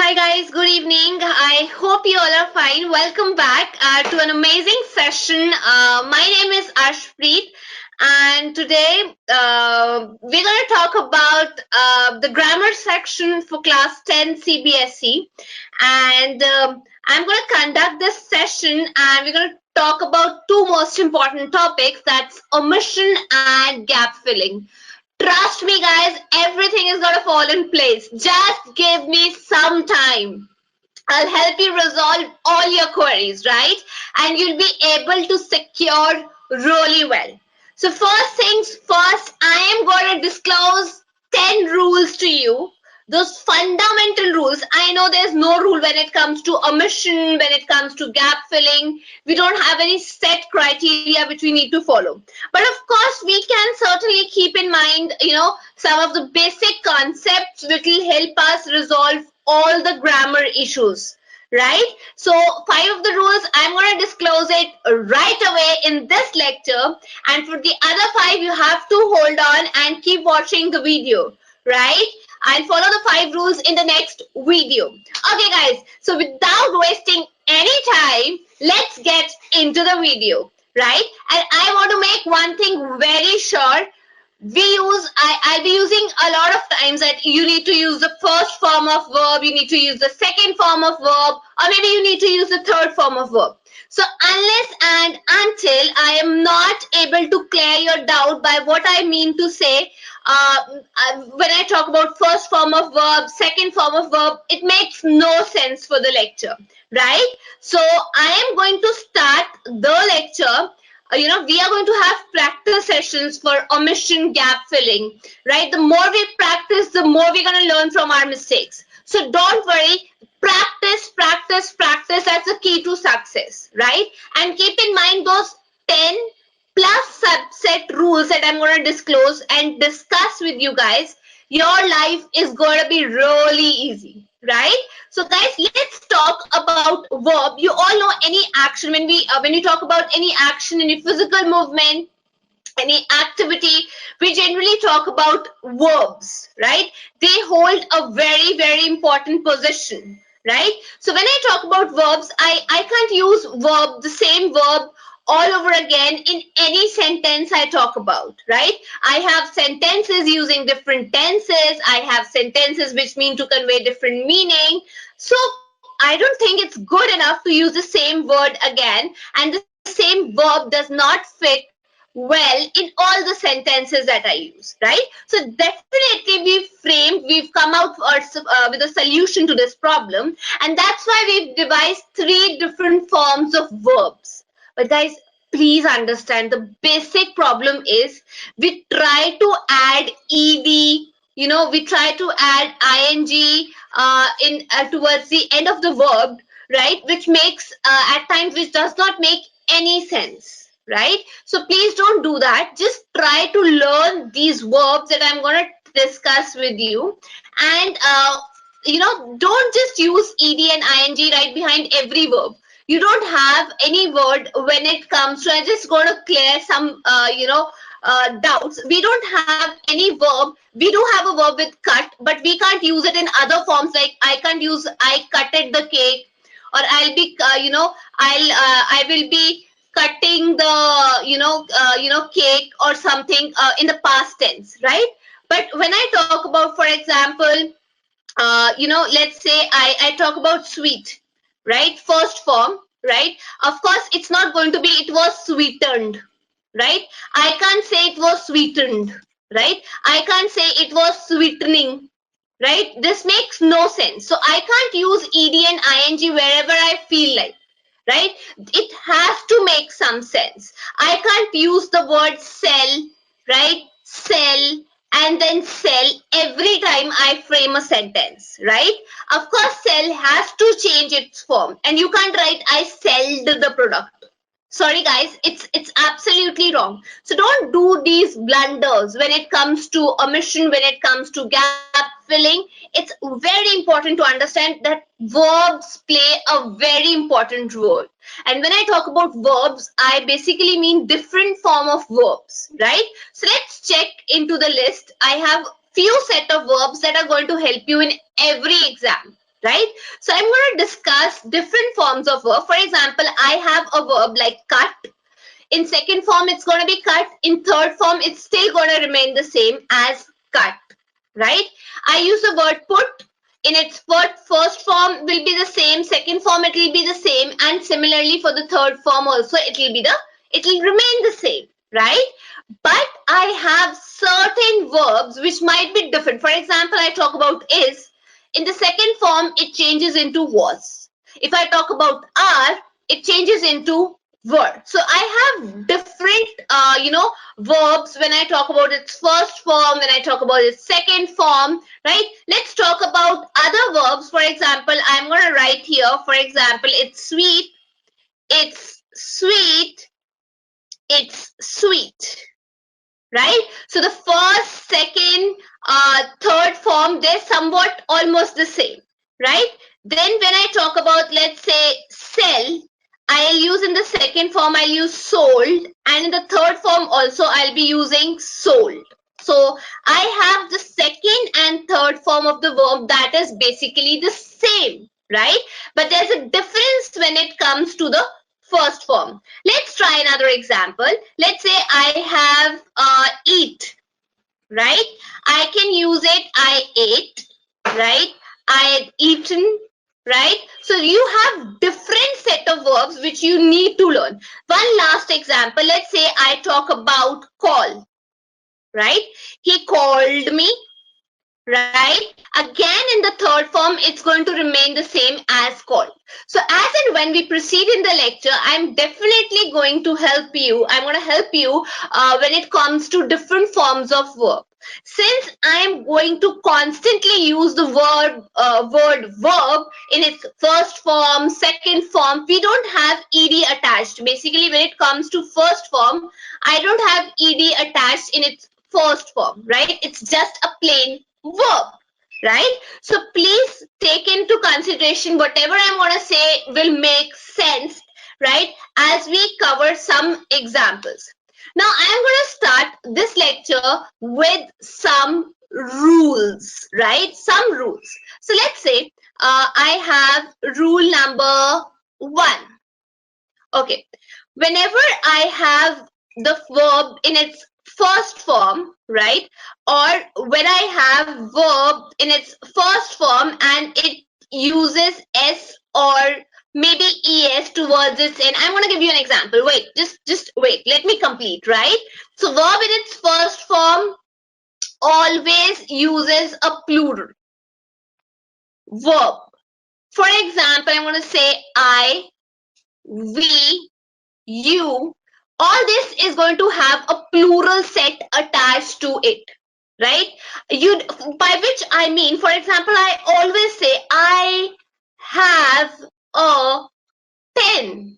Hi guys, good evening. I hope you all are fine. Welcome back to an amazing session. My name is Ashpreet, and today we're going to talk about the grammar section for class 10 CBSE. And I'm going to conduct this session, and we're going to talk about two most important topics, that's omission and gap filling. Trust me, guys, everything is going to fall in place. Just give me some time. I'll help you resolve all your queries, right? And you'll be able to secure really well. So first things first, I am going to disclose 10 rules to you. Those fundamental rules. I know there's no rule when it comes to omission, when it comes to gap filling. We don't have any set criteria which we need to follow. But of course, we can certainly keep in mind, some of the basic concepts which will help us resolve all the grammar issues, right? So 5 of the rules, I'm going to disclose it right away in this lecture, and for the other 5 you have to hold on and keep watching the video, right? I'll follow the 5 rules in the next video. Okay guys, so without wasting any time, let's get into the video, right? And I want to make one thing very sure. I'll be using a lot of times that you need to use the first form of verb, you need to use the second form of verb, or maybe you need to use the third form of verb. So unless and until I am not able to clear your doubt by what I mean to say, when I talk about first form of verb, second form of verb, it makes no sense for the lecture, right? So I am going to start the lecture. We are going to have practice sessions for omission gap filling, right? The more we practice, the more we're going to learn from our mistakes. So don't worry, practice, practice, practice. That's the key to success, right? And keep in mind those 10 plus subset rules that I'm going to disclose and discuss with you guys. Your life is going to be really easy, right? So guys, let's talk about verb. You all know any action. When we talk about any action, any physical movement, any activity, we generally talk about verbs, right? They hold a very, very important position, right? So when I talk about verbs, I can't use the same verb all over again in any sentence I talk about, right? I have sentences using different tenses. I have sentences which mean to convey different meaning. So I don't think it's good enough to use the same word again, and the same verb does not fit well in all the sentences that I use, right? So definitely we've come out with a solution to this problem, and that's why we've devised 3 different forms of verbs. But guys, please understand the basic problem is we try to add ed, we try to add ing in towards the end of the verb, right? Which makes at times which does not make any sense, right? So please don't do that. Just try to learn these verbs that I'm going to discuss with you, and don't just use ed and ing right behind every verb. You don't have any word when it comes to, I'm just going to clear some doubts. We don't have any verb. We do have a verb with cut, but we can't use it in other forms. Like I can't use I cutted the cake, or I'll be I will be cutting the cake or something in the past tense, right? But when I talk about, for example, let's say I talk about sweet, right? First form, right? Of course, it's not going to be it was sweetened, right? I can't say it was sweetened, right? I can't say it was sweetening, right? This makes no sense. So I can't use ed and ing wherever I feel like, right? It has to make some sense. I can't use the word sell, right? Sell and then sell every time I frame a sentence, right? Of course, sell has to change its form, and you can't write I sold the product. Sorry guys, it's absolutely wrong. So don't do these blunders when it comes to omission, when it comes to gap filling. It's very important to understand that verbs play a very important role. And when I talk about verbs, I basically mean different form of verbs, right? So let's check into the list. I have few set of verbs that are going to help you in every exam, right? So I'm going to discuss different forms of verb. For example, I have a verb like cut. In second form, it's going to be cut. In third form, it's still going to remain the same as cut, right? I use the word put. In its first form will be the same, second form it will be the same, and similarly for the third form also it will remain the same, right? But I have certain verbs which might be different. For example, I talk about is. In the second form, it changes into was. If I talk about are, it changes into were. So I have different, verbs when I talk about its first form, when I talk about its second form, right? Let's talk about other verbs. For example, I'm going to write here, for example, it's sweet, it's sweet, it's sweet, right? So the first, second, third form, they're somewhat almost the same, right? Then when I talk about, let's say, sell, I'll use in the second form, I'll use sold, and in the third form also, I'll be using sold. So I have the second and third form of the verb that is basically the same, right? But there's a difference when it comes to the first form. Let's try another example. Let's say I have eat, right? I can use it, I ate, right? I had eaten, right? So you have different set of verbs which you need to learn. One last example, let's say I talk about call, right? He called me, right? Again, in the third form, it's going to remain the same as called. So as and when we proceed in the lecture, I'm definitely going to help you. I'm going to help you when it comes to different forms of verb. Since I'm going to constantly use the word verb in its first form, second form, we don't have ed attached. Basically, when it comes to first form, I don't have ed attached in its first form, right? It's just a plain verb, right? So please take into consideration whatever I'm going to say will make sense, right? As we cover some examples. Now I'm going to start this lecture with some rules, right? Some rules. So let's say I have rule number 1. Okay. Whenever I have the verb in its first form, right? Or when I have verb in its first form and it uses s or maybe es towards its end. I'm going to give you an example. Wait, just wait. Let me complete, right? So verb in its first form always uses a plural verb. For example, I'm going to say I, we, you, all this is going to have a plural set attached to it, right? You, by which I mean, for example, I always say I have a pen,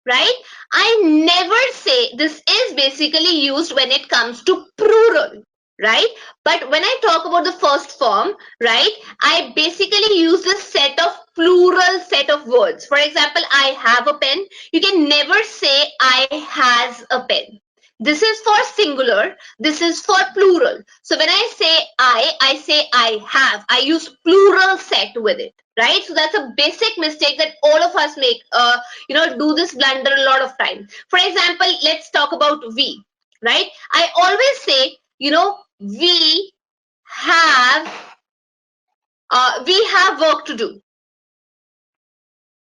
right? I never say, this is basically used when it comes to plural, right? But when I talk about the first form, right, I basically use the set of plural set of words. For example, I have a pen. You can never say I has a pen. This is for singular, this is for plural. So when I say I say I have. I use plural set with it, right? So that's a basic mistake that all of us make, do this blunder a lot of time. For example, let's talk about we, right? I always say, have, we have work to do,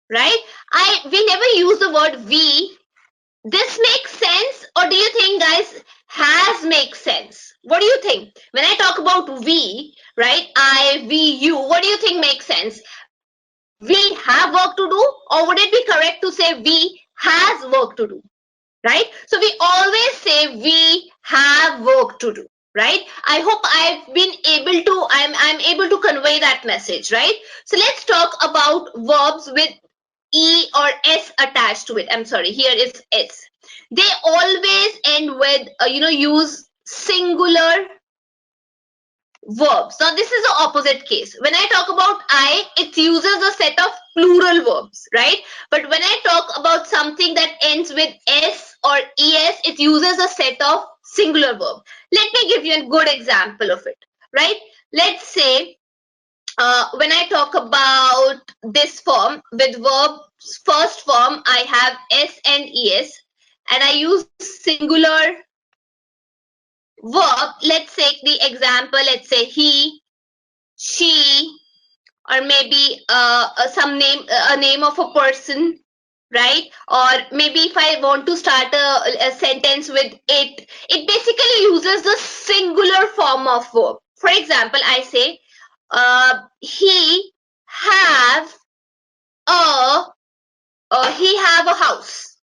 right? We never use the word we. This makes sense, or do you think, guys, has makes sense? What do you think? When I talk about we, right? I, we, you, what do you think makes sense? We have work to do, or would it be correct to say we has work to do, right? So we always say we have work to do, right? I hope I've been able to, I'm able to convey that message, right? So let's talk about verbs with E or S attached to it. I'm sorry, here is S. They always end with, use singular verbs. Now, this is the opposite case. When I talk about I, it uses a set of plural verbs, right? But when I talk about something that ends with S or ES, it uses a set of singular verb. Let me give you a good example of it, right? Let's say when I talk about this form with verbs first form, I have s and es, and I use singular verb. Let's take the example. Let's say he, she, or maybe some name, a name of a person, right? Or maybe if I want to start a sentence with it basically uses the singular form of verb. For example, I say he have a he have a house.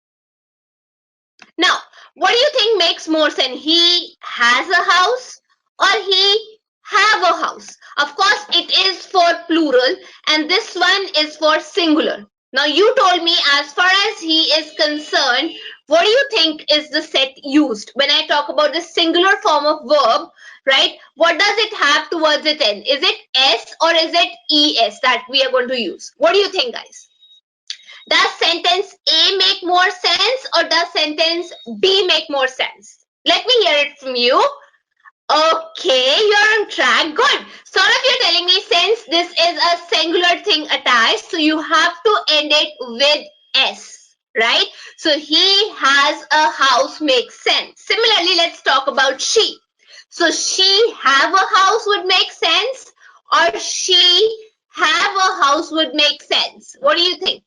Now, what do you think makes more sense? He has a house or he have a house? Of course, it is for plural and this one is for singular. Now, you told me as far as he is concerned, what do you think is the set used? When I talk about the singular form of verb, right? What does it have towards its end? Is it S or is it ES that we are going to use? What do you think, guys? Does sentence A make more sense or does sentence B make more sense? Let me hear it from you. Okay, you're on track. Good. Saurabh, you're telling me since this is a singular thing attached, so you have to end it with S, right? So he has a house makes sense. Similarly, let's talk about she. So she have a house would make sense or she have a house would make sense. What do you think?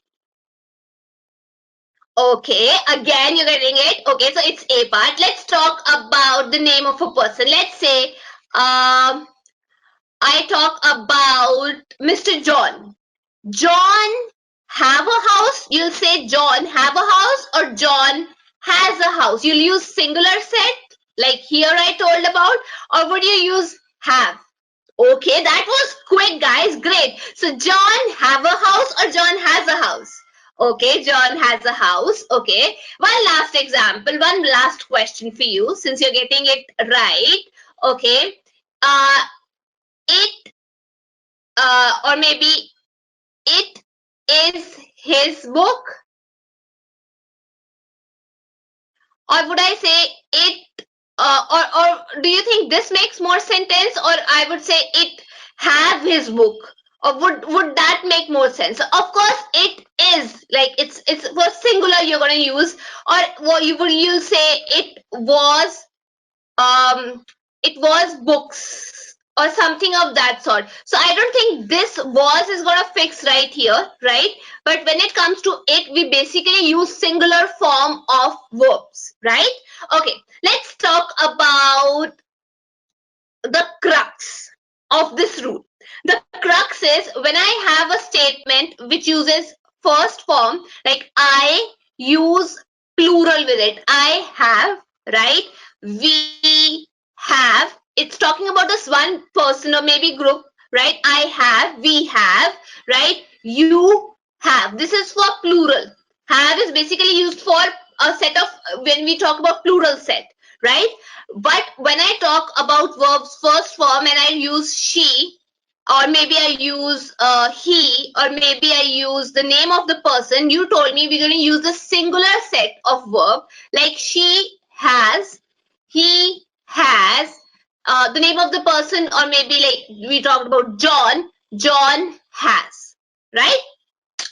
Okay, again you're getting it. Okay, so it's A part. Let's talk about the name of a person. Let's say I talk about Mr. John. John have a house. You'll say John have a house or John has a house. You'll use singular set like here I told about, or would you use have? Okay, that was quick, guys. Great. So John have a house or John has a house? Okay, John has a house. Okay. One last example, one last question for you since you're getting it right. Okay. It or maybe it is his book, or would I say it or do you think this makes more sentence, or I would say it have his book, or would that make more sense? So of course it is, like it's for singular you're going to use, or what you will you say um it was books or something of that sort. So I don't think this was is going to fix right here, right? But when it comes to it, we basically use singular form of verbs, right? Okay, let's talk about the crux of this rule. The crux is when I have a statement which uses first form, like I use plural with it. I have, right? We have. It's talking about this one person or maybe group, right? I have, we have, right? You have. This is for plural. Have is basically used for a set of, when we talk about plural set, right? But when I talk about verbs first form and I use she, or maybe I use he, or maybe I use the name of the person, you told me we're going to use the singular set of verb, like she has, he has, the name of the person, or maybe like we talked about John, John has, right?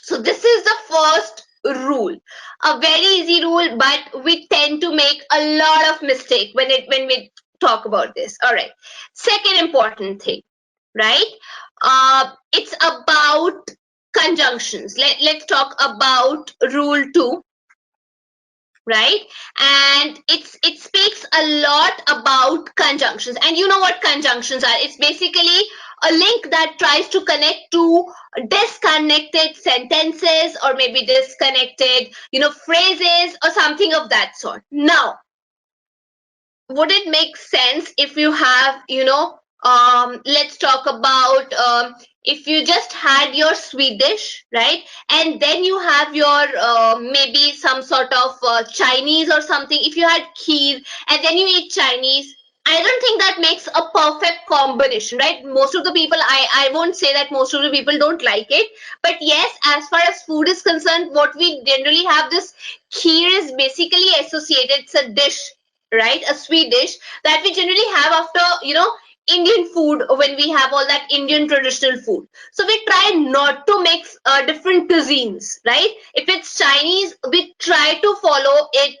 So this is the first rule. A very easy rule, but we tend to make a lot of mistake when we talk about this. All right. Second important thing, right? It's about conjunctions. Let's talk about rule 2, right? And it speaks a lot about conjunctions, and you know what conjunctions are. It's basically a link that tries to connect two disconnected sentences or maybe disconnected phrases or something of that sort. Now, would it make sense if you have let's talk about if you just had your Swedish, right, and then you have your maybe some sort of Chinese or something. If you had kheer and then you eat Chinese, I don't think that makes a perfect combination, right? Most of the people, I won't say that most of the people don't like it, but yes, as far as food is concerned, what we generally have, this kheer is basically associated, it's a dish, right, a sweet dish that we generally have after Indian food when we have all that Indian traditional food. So we try not to mix different cuisines, right? If it's Chinese, we try to follow it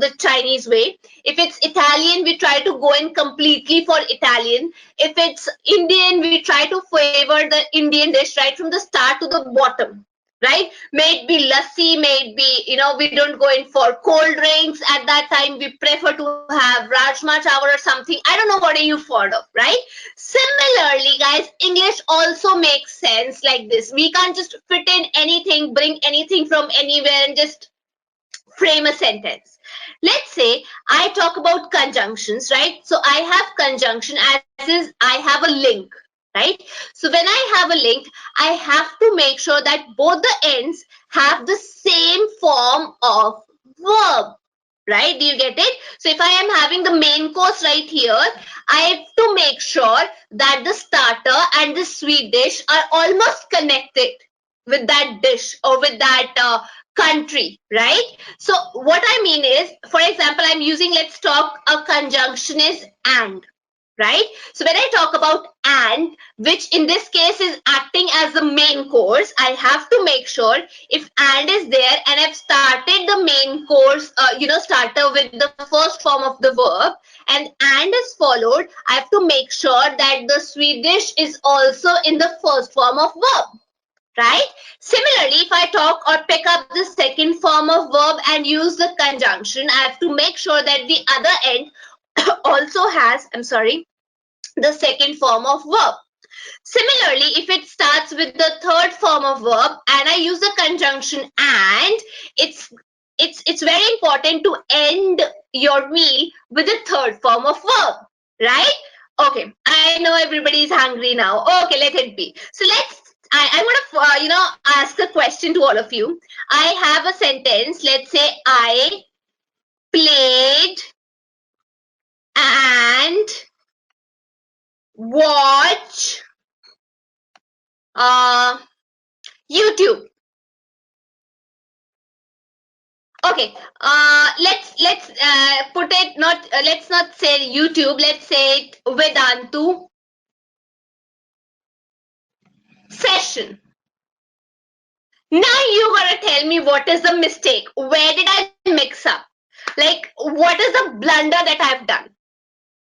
the Chinese way. If it's Italian, we try to go in completely for Italian. If it's Indian, we try to favor the Indian dish right from the start to the bottom, right? May it be lassi, may it be, we don't go in for cold drinks at that time. We prefer to have rajma chawal or something. I don't know what are you fond of, right? Similarly, guys, English also makes sense like this. We can't just fit in anything, bring anything from anywhere and just frame a sentence. Let's say I talk about conjunctions, right? So I have conjunction as is I have a link, right? So when I have a link, I have to make sure that both the ends have the same form of verb. Right? Do you get it? So if I am having the main course right here, I have to make sure that the starter and the sweet dish are almost connected with that dish or with that country, right? So what I mean is, for example, I'm using, let's talk, a conjunction is and, right? So when I talk about and, which in this case is acting as the main course, I have to make sure if and is there and I've started the main course, starter with the first form of the verb and is followed, I have to make sure that the Swedish is also in the first form of verb. Right? Similarly, if I talk or pick up the second form of verb and use the conjunction, I have to make sure that the other end also has, the second form of verb. Similarly, if it starts with the third form of verb and I use the conjunction and, it's very important to end your meal with the third form of verb, right? Okay, I know everybody is hungry now. Okay, let it be. So I want to ask a question to all of you. I have a sentence. Let's say I played and watch uh, YouTube. Okay, let's put it not let's not say YouTube. Let's say it Vedantu session. Now you gotta tell me what is the mistake. Where did I mix up? Like, what is the blunder that I've done?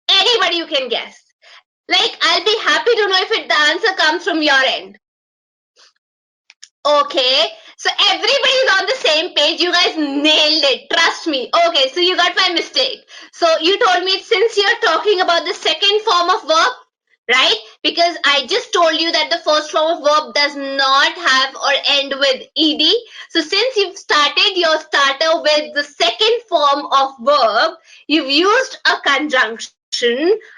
Anybody you can guess. Like, I'll be happy to know if the answer comes from your end. Okay, so everybody's on the same page. You guys nailed it. Trust me. Okay, so you got my mistake. So you told me since you're talking about the second form of verb, right? Because I just told you that the first form of verb does not have or end with ed. So since you've started your starter with the second form of verb, you've used a conjunction.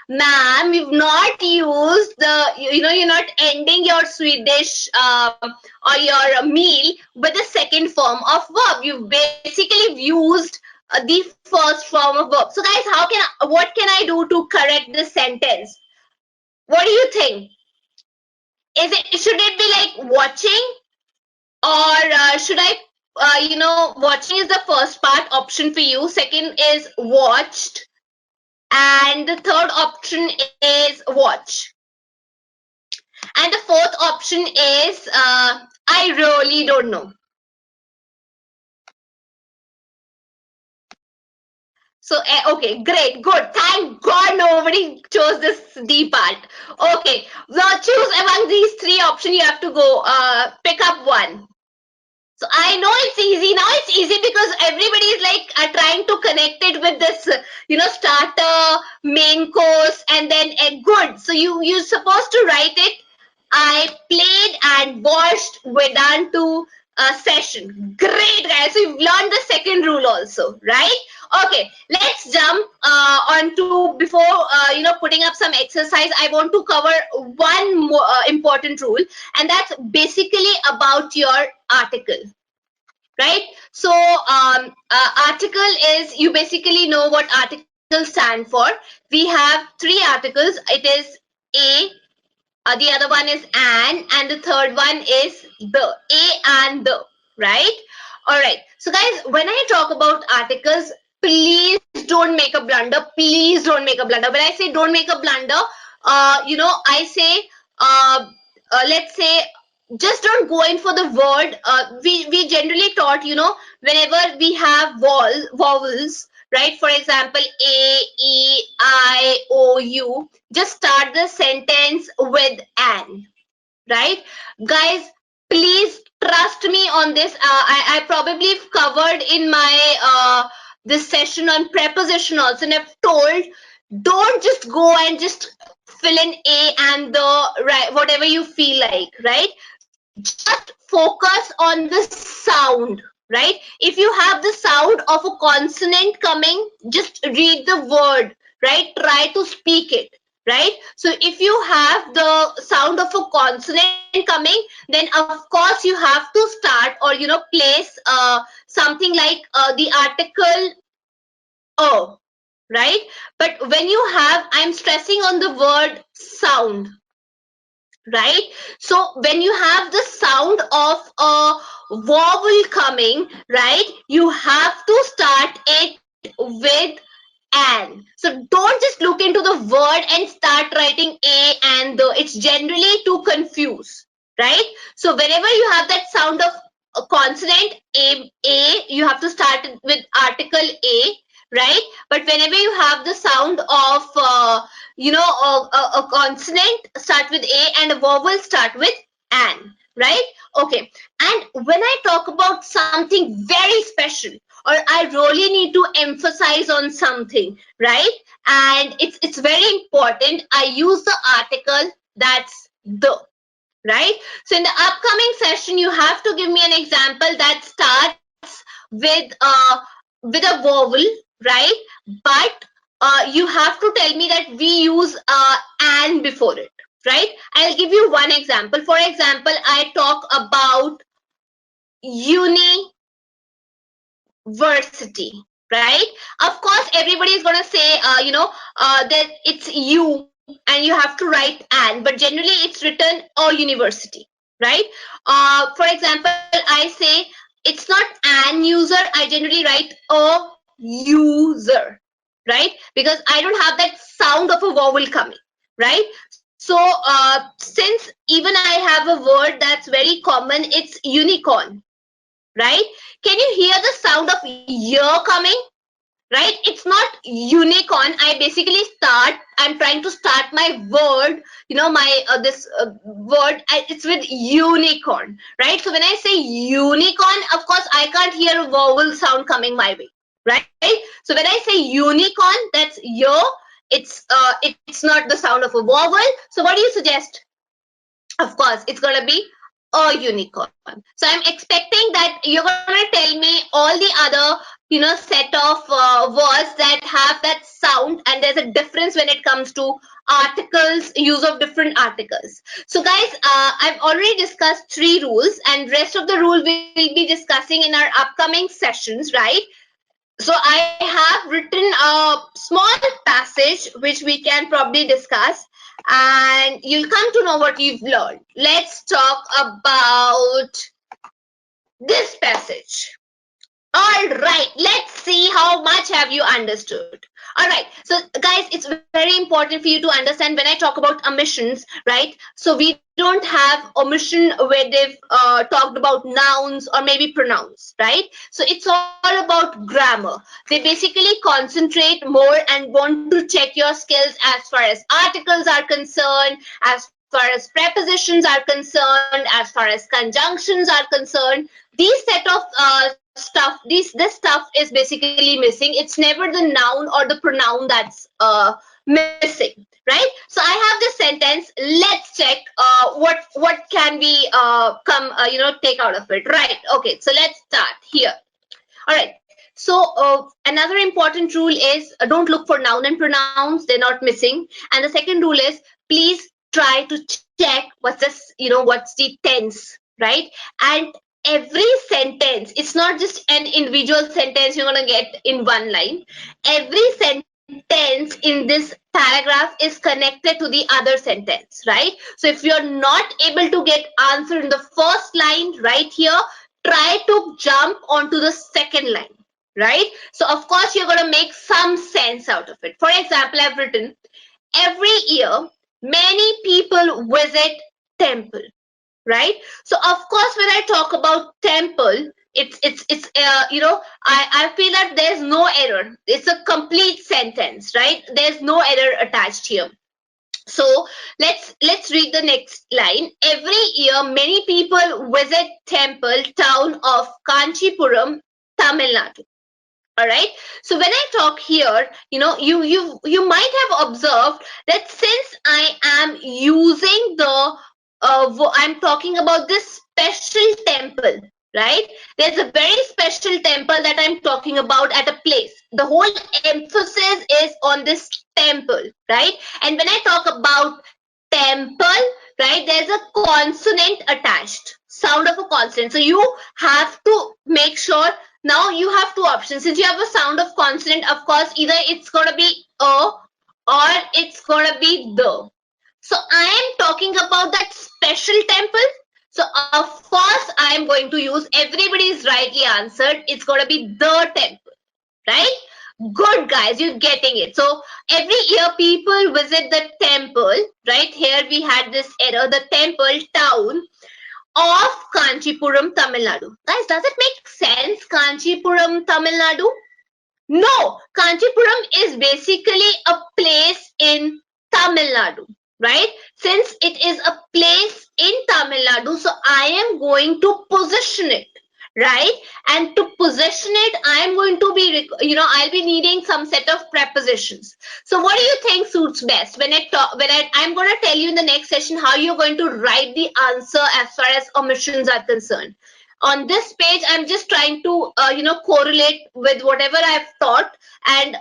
Ma'am, you've not used you're not ending your Swedish or your meal with the second form of verb. You've basically used the first form of verb. So guys, what can I do to correct this sentence? What do you think? Should it be like watching, or should I watching is the first part option for you, second is watched, and the third option is watch, and the fourth option is I really don't know. So, okay, great, good. Thank God nobody chose this D part. Okay, now choose among these three options. You have to go pick up one. So I know it's easy. Now it's easy because everybody is like trying to connect it with this, starter, main course, and then a good. So you're supposed to write it. I played and watched Vedantu session. Great, guys. So you've learned the second rule also, right? Okay, let's jump on to before putting up some exercise. I want to cover one more important rule, and that's basically about your article, right? So article is, you basically know what articles stand for. We have three articles. It is a, the other one is and the third one is the. A and the, right? All right. So guys, when I talk about articles, please don't make a blunder. Please don't make a blunder. When I say don't make a blunder, I say, let's say, just don't go in for the word. We generally taught, whenever we have vowels, right? For example, A, E, I, O, U. Just start the sentence with an, right? Guys, please trust me on this. I probably covered in my this session on preposition also, and I've told, don't just go and just fill in A and the right whatever you feel like, right? Just focus on the sound, right? If you have the sound of a consonant coming, just read the word, right? Try to speak it, right? So if you have the sound of a consonant coming, then of course you have to start, or place something like the article o, right? But when you have, I'm stressing on the word sound, right? So when you have the sound of a vowel coming, right, you have to start it with an. So don't just look into the word and start writing a and the. It's generally to confuse, right? So whenever you have that sound of a consonant a, you have to start it with article a, right? But whenever you have the sound of a consonant start with a and a vowel start with an, right? Okay. And when I talk about something very special, or I really need to emphasize on something, right? And it's very important. I use the article, that's the, right? So in the upcoming session, you have to give me an example that starts with a vowel, right? But you have to tell me that we use an before it, right? I'll give you one example. For example, I talk about university, right? Of course, everybody is going to say, that it's you and you have to write an, but generally it's written a university, right? For example, I say it's not an user, I generally write a user, right? Because I don't have that sound of a vowel coming, right? So since even I have a word that's very common, it's unicorn, right? Can you hear the sound of year coming? Right? It's not unicorn. I basically I'm trying to start my word, my this word, it's with unicorn, right? So when I say unicorn, of course, I can't hear a vowel sound coming my way, right? So when I say unicorn, that's yo, it's not the sound of a vowel. So what do you suggest? Of course, it's going to be a unicorn. So I'm expecting that you're going to tell me all the other, set of words that have that sound, and there's a difference when it comes to articles, use of different articles. So guys, I've already discussed 3 rules, and rest of the rule we'll be discussing in our upcoming sessions, right? So I have written a small passage which we can probably discuss, and you'll come to know what you've learned. Let's talk about this passage. All right, let's see how much have you understood. All right, so guys, it's very important for you to understand when I talk about omissions, right? So we don't have omission where they've talked about nouns or maybe pronouns, right? So it's all about grammar. They basically concentrate more and want to check your skills as far as articles are concerned, as far as prepositions are concerned, as far as conjunctions are concerned. These set of stuff, this stuff is basically missing. It's never the noun or the pronoun that's missing, right? So I have this sentence. Let's check what can we take out of it, right? Okay, so let's start here. All right. So another important rule is don't look for noun and pronouns. They're not missing. And the second rule is please try to check what's the tense, right? And every sentence, it's not just an individual sentence you're going to get in one line. Every sentence in this paragraph is connected to the other sentence, right? So if you're not able to get answer in the first line right here, try to jump onto the second line, right? So of course you're going to make some sense out of it. For example, I've written every year Many people visit temple, right? So of course, when I talk about temple, I feel that there's no error. It's a complete sentence, right? There's no error attached here. So let's read the next line. Every year, many people visit temple town of Kanchipuram, Tamil Nadu. All right. So when I talk here, you might have observed that since I am using the I'm talking about this special temple, right? There's a very special temple that I'm talking about at a place. The whole emphasis is on this temple, right? And when I talk about temple, right, there's a consonant attached, sound of a consonant. So you have to make sure. Now you have two options. Since you have a sound of consonant, of course, either it's gonna be a or it's gonna be the. So I am talking about that special temple. So of course I am going to use, everybody is rightly answered. It's gonna be the temple, right? Good guys, you're getting it. So every year people visit the temple, right? Here we had this error, the temple town of Kanchipuram, Tamil Nadu. Guys, does it make sense? Kanchipuram, Tamil Nadu? No, Kanchipuram is basically a place in Tamil Nadu, right? Since it is a place in Tamil Nadu, so I am going to position it, right? And to position it, I am going to be, I'll be needing some set of prepositions. So what do you think suits best? I'm going to tell you in the next session how you're going to write the answer as far as omissions are concerned. On this page, I'm just trying to, correlate with whatever I've taught and,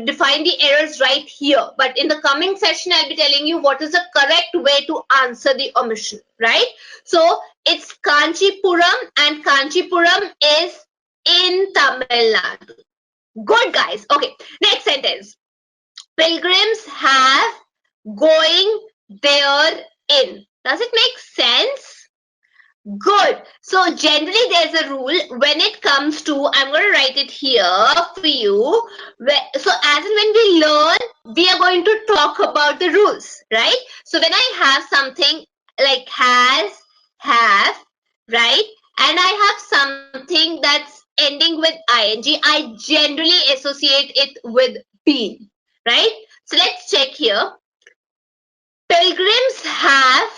define the errors right here. But in the coming session, I'll be telling you what is the correct way to answer the omission, right? So it's Kanchipuram, and Kanchipuram is in Tamil Nadu. Good, guys. Okay, next sentence. Pilgrims have going there in. Does it make sense? Good. So generally there's a rule when it comes to, I'm going to write it here for you. So as and when we learn, we are going to talk about the rules, right? So when I have something like has, have, right? And I have something that's ending with ing, I generally associate it with been, right? So let's check here. Pilgrims have,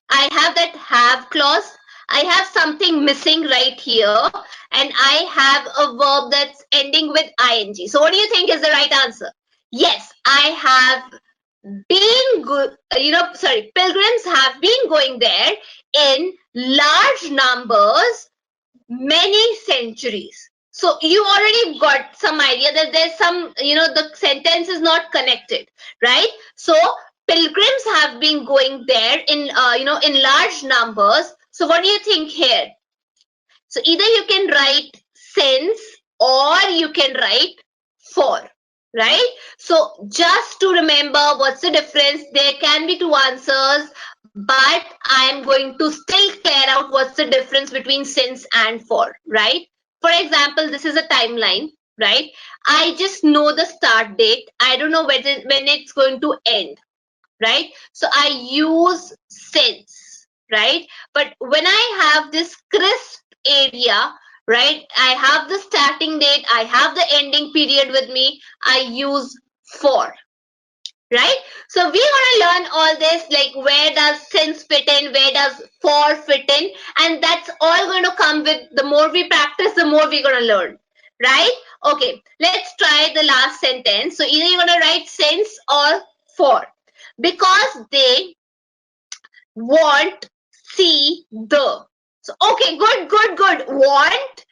I have that have clause. I have something missing right here, and I have a verb that's ending with ing. So what do you think is the right answer? Yes, I have been good, pilgrims have been going there in large numbers, many centuries. So you already got some idea that there's some, the sentence is not connected, right? So pilgrims have been going there in, in large numbers. So what do you think here? So either you can write since or you can write for, right? So just to remember what's the difference, there can be two answers, but I'm going to still clear out what's the difference between since and for, right? For example, this is a timeline, right? I just know the start date. I don't know when it's going to end, right? So I use since, right? But when I have this crisp area, right, I have the starting date, I have the ending period with me, I use for, right? So we're going to learn all this, like where does since fit in, where does for fit in, and that's all going to come with, the more we practice, the more we're going to learn, right? Okay, let's try the last sentence. So either you're going to write since or for, because they want see the. So okay, good. Want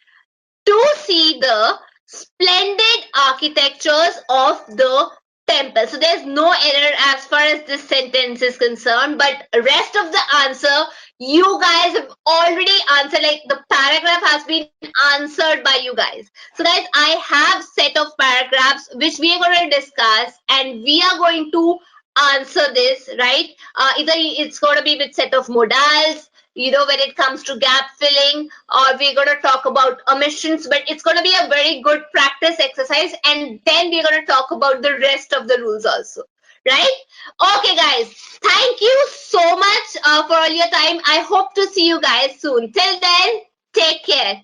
to see the splendid architectures of the temple. So there's no error as far as this sentence is concerned, but rest of the answer you guys have already answered, like the paragraph has been answered by you guys. So guys, I have set of paragraphs which we are going to discuss, and we are going to answer this, right? Either it's going to be with set of modals, when it comes to gap filling, or we're going to talk about omissions, but it's going to be a very good practice exercise, and then we're going to talk about the rest of the rules also, right? Okay, guys. Thank you so much for all your time. I hope to see you guys soon. Till then, take care.